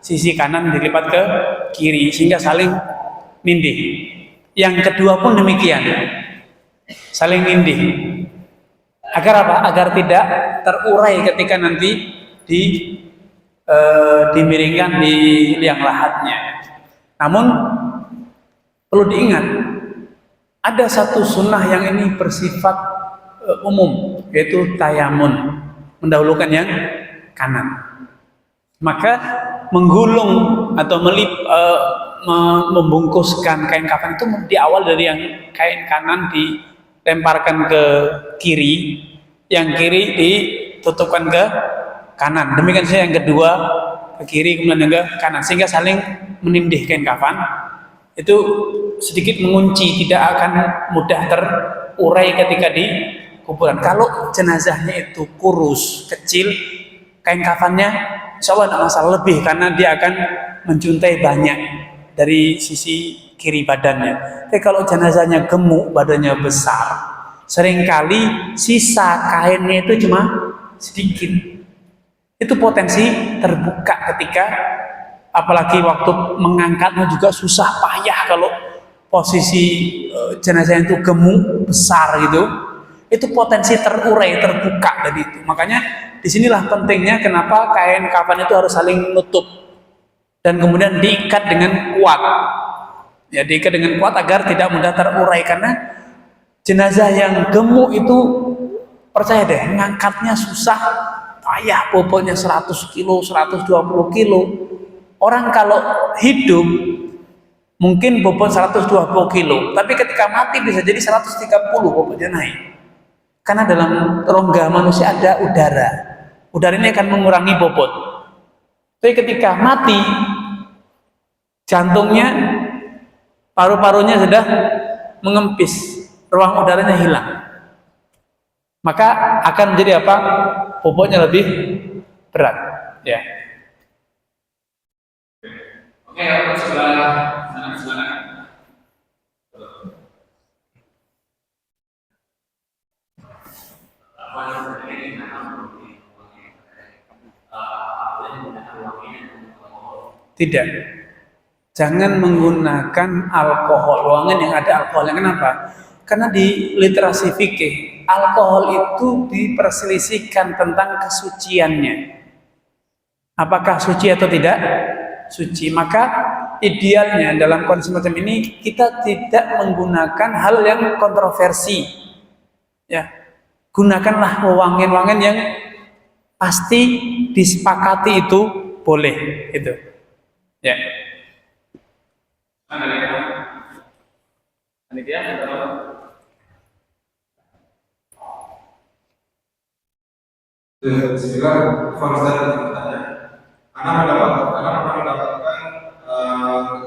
sisi kanan dilipat ke kiri sehingga saling nindih. Yang kedua pun demikian, saling nindih. Agar apa? Agar tidak terurai ketika nanti dimiringkan di liang lahatnya. Namun perlu diingat, ada satu sunnah yang ini bersifat umum, yaitu tayamun, mendahulukan yang kanan. Maka menggulung atau membungkuskan kain kafan itu diawal dari yang kain kanan dilemparkan ke kiri, yang kiri ditutupkan ke kanan. Demikian saja yang kedua ke kiri kemudian ke kanan sehingga saling menindih kain kafan. Itu sedikit mengunci, tidak akan mudah terurai ketika di kuburan. Kalau jenazahnya itu kurus, kecil, kain kafannya insya Allah tidak masalah lebih karena dia akan menjuntai banyak dari sisi kiri badannya. Tapi kalau jenazahnya gemuk, badannya besar, seringkali sisa kainnya itu cuma sedikit. Itu potensi terbuka ketika apalagi waktu mengangkatnya juga susah payah kalau posisi jenazah itu gemuk besar gitu. Itu potensi terurai, terbuka dari itu. Makanya disinilah pentingnya kenapa kain kafan itu harus saling nutup dan kemudian diikat dengan kuat. Ya, diikat dengan kuat agar tidak mudah terurai karena jenazah yang gemuk itu percaya deh, ngangkatnya susah, payah, bobotnya 100 kilo, 120 kilo. Orang kalau hidup mungkin bobot 120 kilo, tapi ketika mati bisa jadi 130 bobotnya naik. Karena dalam rongga manusia ada udara. Udara ini akan mengurangi bobot. Tapi ketika mati, jantungnya, paru-parunya sudah mengempis, ruang udaranya hilang. Maka akan menjadi apa? Bobotnya lebih berat. Ya. Oke, sebelah sana. Tidak. Jangan menggunakan alkohol, ruangan yang ada alkoholnya. Kenapa? Karena di literasi fikih, alkohol itu diperselisihkan tentang kesuciannya. Apakah suci atau tidak? Suci. Maka idealnya dalam kondisi macam ini kita tidak menggunakan hal yang kontroversi. Ya. Gunakanlah wangian-wangian yang pasti disepakati itu boleh itu. Ya. Panitia, Bismillah, Fauzan bertanya. Karena pernah mendapatkan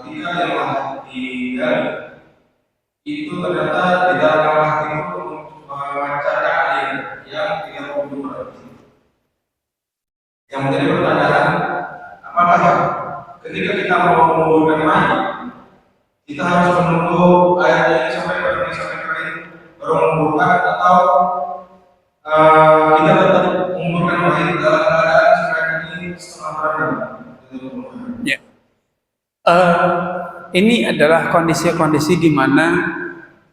ketika yang lahat digali itu ternyata di dalam lahat itu memancarkan air yang 30 derajat. Yang menjadi pertanyaan, apakah ketika kita mau menguburkan mayat, kita harus menunggu air ini sampai kering baru menguburkan atau kita tetap menguburkan mayat dalam keadaan sekarang ini setengah matang? Ya. Ini adalah kondisi-kondisi di mana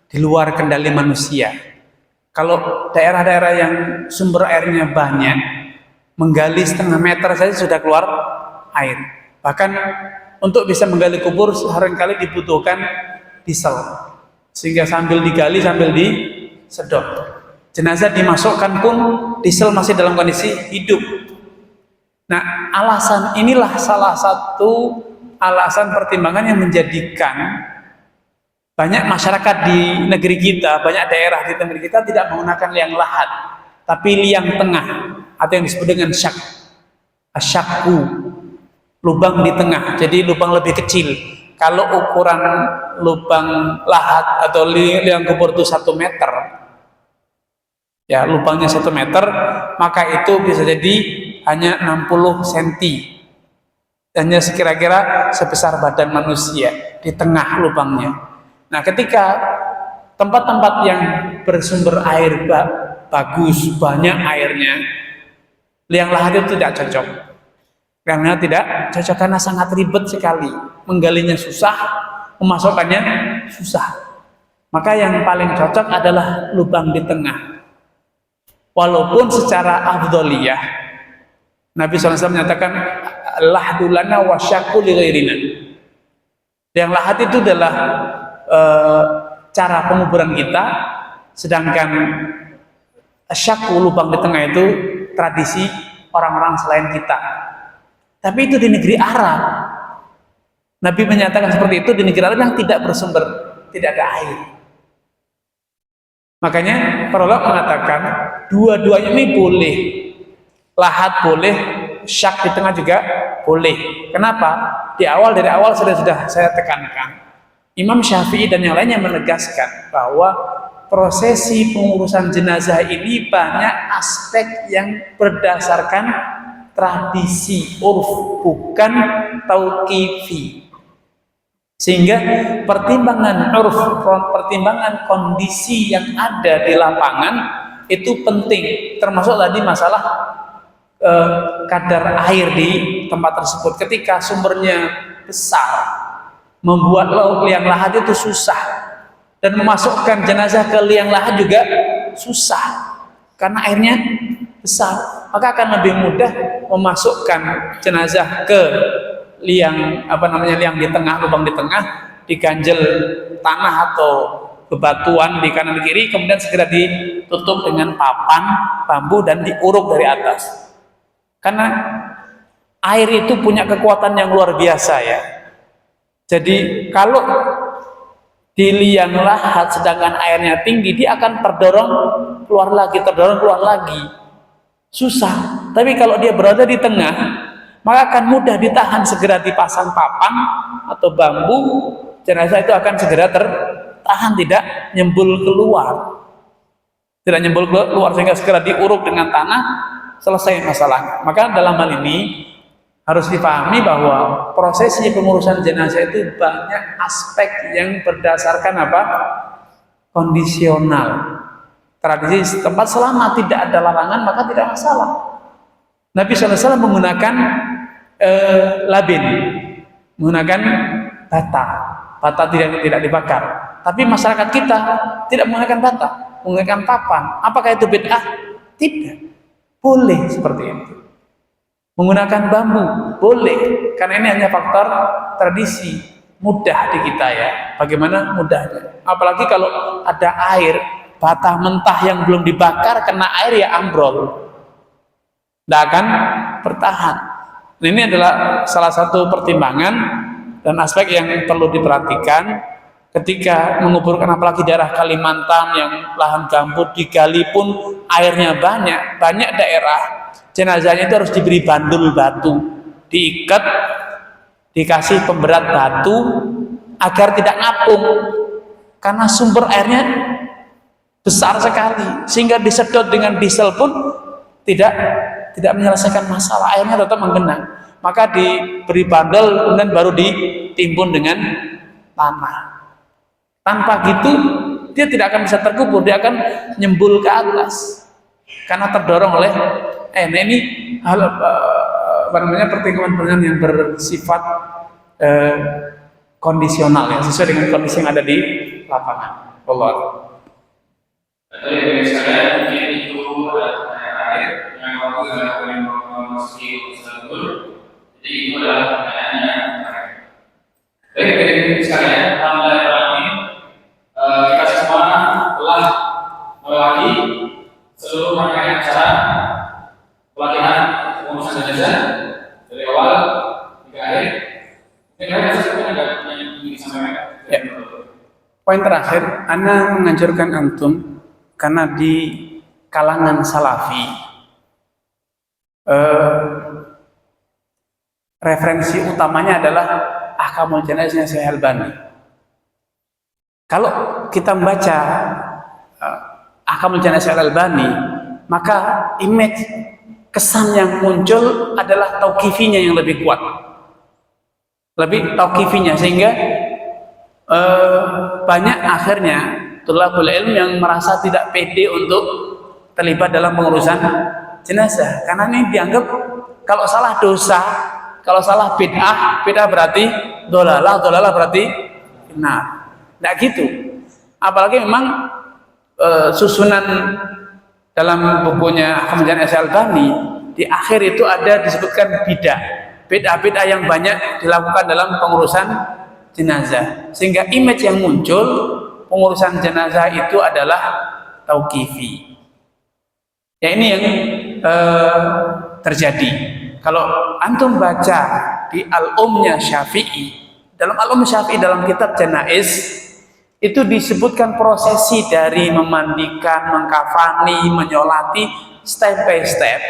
di luar kendali manusia. Kalau daerah-daerah yang sumber airnya banyak, menggali setengah meter saja sudah keluar air. Bahkan untuk bisa menggali kubur seringkali dibutuhkan diesel, sehingga sambil digali sambil disedot. Jenazah dimasukkan pun diesel masih dalam kondisi hidup. Nah, alasan inilah salah satu alasan pertimbangan yang menjadikan banyak masyarakat di negeri kita, banyak daerah di negeri kita tidak menggunakan liang lahat, tapi liang tengah atau yang disebut dengan syakku, lubang di tengah, jadi lubang lebih kecil. Kalau ukuran lubang lahat atau liang kubur itu 1 meter, ya lubangnya 1 meter, maka itu bisa jadi hanya 60 cm, hanya sekira-kira sebesar badan manusia di tengah lubangnya. Nah, ketika tempat-tempat yang bersumber air bagus, banyak airnya, liang lahat itu tidak cocok. Karena tidak cocok, karena sangat ribet sekali, menggalinya susah, memasukkannya susah. Maka yang paling cocok adalah lubang di tengah. Walaupun secara afdholiyah Nabi SAW menyatakan lahdulana wa syakku li ghairina. Yang lahat itu adalah cara penguburan kita, sedangkan syakku, lubang di tengah, itu tradisi orang-orang selain kita. Tapi itu di negeri Arab. Nabi menyatakan seperti itu di negeri Arab yang tidak bersumber, tidak ada air. Makanya para ulama mengatakan dua-duanya ini boleh. Lahat boleh, syak di tengah juga boleh. Kenapa? Dari awal sudah saya tekankan. Imam Syafi'i dan yang lainnya menegaskan bahwa prosesi pengurusan jenazah ini banyak aspek yang berdasarkan tradisi urf, bukan tauqifi. Sehingga pertimbangan urf, pertimbangan kondisi yang ada di lapangan itu penting, termasuk tadi masalah kadar air di tempat tersebut. Ketika sumbernya besar, membuat liang lahat itu susah, dan memasukkan jenazah ke liang lahat juga susah karena airnya besar. Maka akan lebih mudah memasukkan jenazah ke liang liang di tengah, lubang di tengah, diganjel tanah atau bebatuan di kanan kiri, kemudian segera ditutup dengan papan bambu dan diuruk dari atas. Karena air itu punya kekuatan yang luar biasa ya. Jadi kalau di liang lahat sedangkan airnya tinggi, dia akan terdorong keluar lagi. Susah. Tapi kalau dia berada di tengah, maka akan mudah ditahan, segera dipasang papan atau bambu, jenazah itu akan segera tertahan, tidak nyembul keluar. Tidak nyembul keluar, sehingga segera diuruk dengan tanah, selesai masalah. Maka dalam hal ini harus dipahami bahwa prosesi pengurusan jenazah itu banyak aspek yang berdasarkan kondisional. Tradisi setempat, selama tidak ada larangan maka tidak masalah. Nabi SAW menggunakan labin, menggunakan bata tidak dibakar. Tapi masyarakat kita tidak menggunakan bata, menggunakan papan. Apakah itu bid'ah? Tidak. Boleh seperti itu. Menggunakan bambu boleh, karena ini hanya faktor tradisi, mudah di kita ya. Bagaimana mudahnya? Apalagi kalau ada air, bata mentah yang belum dibakar kena air ya ambrol, tidak akan bertahan. Ini adalah salah satu pertimbangan dan aspek yang perlu diperhatikan ketika menguburkan, apalagi daerah Kalimantan yang lahan gambut, digali pun airnya banyak daerah jenazahnya itu harus diberi bandul batu, diikat, dikasih pemberat batu agar tidak ngapung, karena sumber airnya besar sekali, sehingga disedot dengan diesel pun tidak menyelesaikan masalah, airnya tetap menggenang. Maka diberi bandel, kemudian baru ditimbun dengan tanah. Tanpa gitu dia tidak akan bisa terkubur, dia akan nyembul ke atas karena terdorong oleh ini hal pertimbangan yang bersifat kondisional ya, sesuai dengan kondisi yang ada di lapangan. Allah. Dari saya mungkin itu terakhir yang waktu yang memasuki usaha. Jadi itu adalah pertanyaannya terakhir. Baik, dari sekalian, alhamdulillah ini kita semua telah melewati seluruh rangkaian acara pelatihan pengurusan jenazah dari awal hingga akhir. Mungkin ada sesuatu yang ingin disampaikan. Ya. Poin terakhir, Ana menganjurkan antum, karena di kalangan salafi referensi utamanya adalah Ahkamul Janazah Syekh Albani. Kalau kita membaca Ahkamul Janazah Syekh Albani, maka image kesan yang muncul adalah tauqifinya yang lebih kuat, sehingga banyak akhirnya thalabul ilm yang merasa tidak pede untuk terlibat dalam pengurusan jenazah, karena ini dianggap kalau salah dosa Kalau salah bid'ah, bid'ah berarti dolalah, dolalah berarti benar. Nggak gitu. Apalagi memang susunan dalam bukunya Ahmad Al-Albani di akhir itu ada disebutkan bid'ah yang banyak dilakukan dalam pengurusan jenazah, sehingga image yang muncul pengurusan jenazah itu adalah tauqifi. Ya ini yang terjadi. Kalau antum baca di Al-Umnya Syafi'i, dalam Al-Um Syafi'i dalam kitab Janaiz itu disebutkan prosesi dari memandikan, mengkafani, menyolati step by step,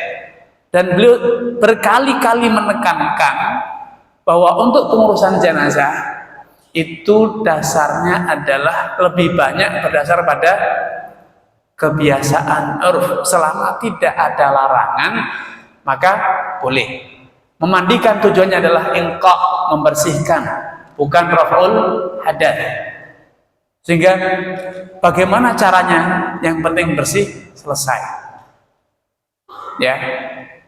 dan beliau berkali-kali menekankan bahwa untuk pengurusan jenazah itu dasarnya adalah lebih banyak berdasar pada kebiasaan urf. Selama tidak ada larangan maka boleh. Memandikan tujuannya adalah ingqa', membersihkan, bukan raf'ul hadath. Sehingga bagaimana caranya, yang penting bersih, selesai. Ya,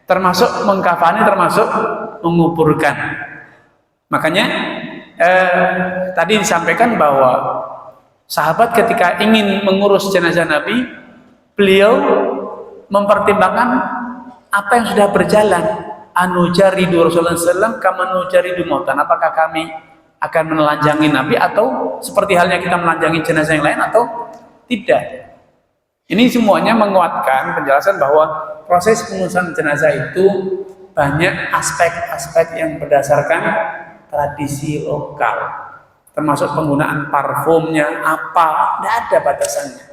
termasuk mengkafani, termasuk menguburkan. Makanya tadi disampaikan bahwa sahabat ketika ingin mengurus jenazah Nabi, beliau mempertimbangkan apa yang sudah berjalan. Anujaridu Rasulullah SAW kama nujaridu mautan. Apakah kami akan menelanjangi Nabi atau seperti halnya kita menelanjangi jenazah yang lain atau tidak? Ini semuanya menguatkan penjelasan bahwa proses pengurusan jenazah itu banyak aspek-aspek yang berdasarkan tradisi lokal, termasuk penggunaan parfumnya apa, tidak ada batasannya,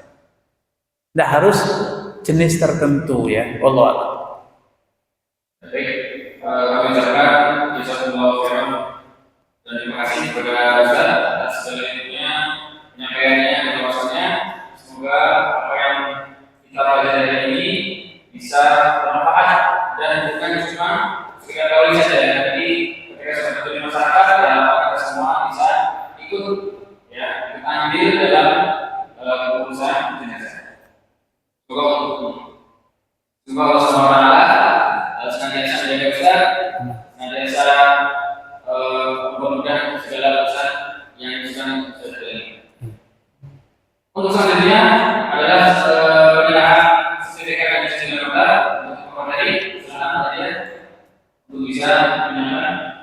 tidak harus jenis tertentu ya. Allah Allah. Baik, kami ucapkan jazakumullah khairan dan terima kasih kepada Ustaz atas segalanya penyampaiannya dan wawasannya. Semoga apa yang kita pelajari hari ini bisa bermanfaat dan bukan cuma sekedar teori saja, tapi ketika sudah betul di masyarakat ya kita semua bisa ikut ya, ikut andil dalam pengurusan jenazah. Semoga Allah SWT senantiasa menjaga kita, senantiasa memudahkan segala urusan yang sedang terjadi. Untuk selanjutnya adalah penyerahan sertifikat yang sudah dilakukan untuk pemateri. Silakan saja untuk bisa menyerahkan.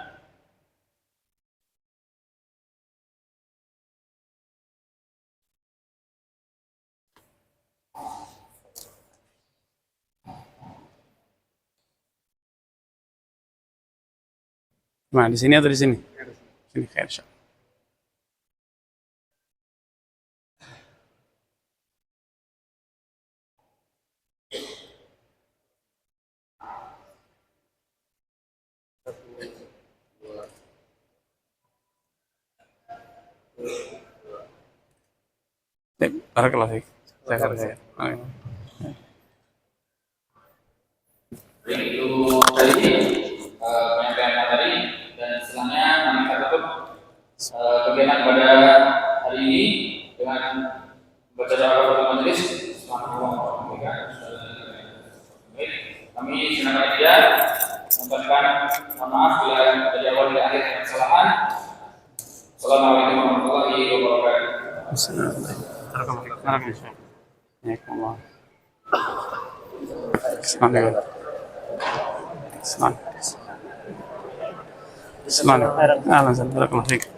Nah, di sini atau di sini? Sini khair. Barakallahu fiik. Jazakallahu khairan. Itu tadi penyampaian materi dan setelahnya nanti kita tutup kegiatan pada hari ini dengan baca doa majelis. Baik, kami silakan dia mengucapkan mohon maaf bila dari awal hingga akhir kesalahan. Assalamualaikum warahmatullahi wabarakatuh. Assalamualaikum. Assalamualaikum. Ahlan, barakallahu fiik.